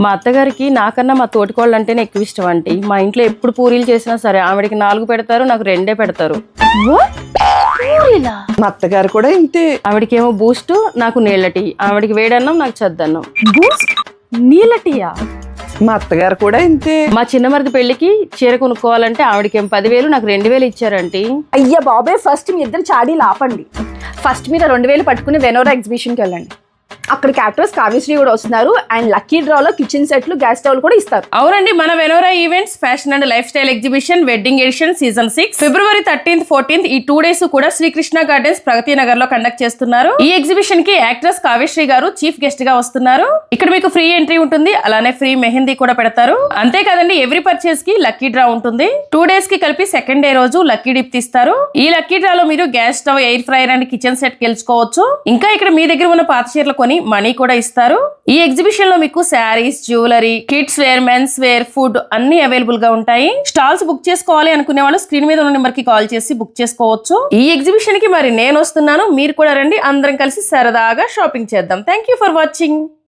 మా అత్తగారికి నాకన్నా మా తోటికోళ్ళు అంటేనే ఎక్కువ ఇష్టం ఆంటీ. మా ఇంట్లో ఎప్పుడు పూరీలు చేసినా సరే ఆవిడకి 4 పెడతారు, నాకు 2 పెడతారు. మా అత్తగారు కూడా ఇంతే. ఆవిడకేమో బూస్ట్, నాకు నీళ్ళ టీ. ఆవిడకి వేడన్నం, నాకు చద్దన్నం. బూస్ట్ నీళ్ళ టీయా? మా అత్తగారు కూడా ఇంతే. మా చిన్నమరిది పెళ్లికి చీర కొనుక్కోవాలంటే ఆవిడకేమో 10,000, నాకు 2,000 ఇచ్చారంటీ. అయ్యా బాబే, ఫస్ట్ మీ ఇద్దరు చాడీలు ఆపండి. ఫస్ట్ మీరు 2,000 పట్టుకుని వెనోరా ఎగ్జిబిషన్కి వెళ్ళండి. అక్కడ యాక్టర్స్ కావ్యశ్రీ కూడా వస్తున్నారు. అండ్ లక్కీ డ్రాలో కిచెన్ సెట్లు, గ్యాస్ స్టవ్ కూడా ఇస్తారు. అవునండి, మన Venora events fashion and life style exhibition wedding edition season 6 February 13th, 14th ఈ 2 days కూడా శ్రీకృష్ణ గార్డెన్స్ ప్రగతి నగర్ లో కండక్ట్ చేస్తున్నారు. ఈ ఎగ్జిబిషన్ కి యాక్ట్రెస్ కావ్యశ్రీ గారు చీఫ్ గెస్ట్ గా వస్తున్నారు. ఇక్కడ మీకు ఫ్రీ ఎంట్రీ ఉంటుంది, అలానే ఫ్రీ మెహందీ కూడా పెడతారు. అంతేకాదండి, ఎవ్రీ పర్చేస్ కి లక్కీ డ్రా ఉంటుంది. 2 days కి కలిపి సెకండ్ డే రోజు లక్కీ డిప్ తీస్తారు. ఈ లక్కీ డ్రాలో మీరు gas stove, air fryer and kitchen set గెలుచుకోవచ్చు. ఇంకా ఇక్కడ మీ దగ్గర ఉన్న పాత చీరలు కొని మనీ కూడా ఇస్తారు. ఈ ఎగ్జిబిషన్ లో మీకు saris, jewellery, kids wear, men's wear, food అన్ని అవైలబుల్ గా ఉంటాయి. స్టాల్స్ బుక్ చేసుకోవాలి అనుకునే వాళ్ళు స్క్రీన్ మీద ఉన్న నెంబర్ కి కాల్ చేసి బుక్ చేసుకోవచ్చు. ఈ ఎగ్జిబిషన్ కి మరి నేను వస్తున్నాను, మీరు కూడా రండి. అందరం కలిసి సరదాగా షాపింగ్ చేద్దాం. Thank you for watching.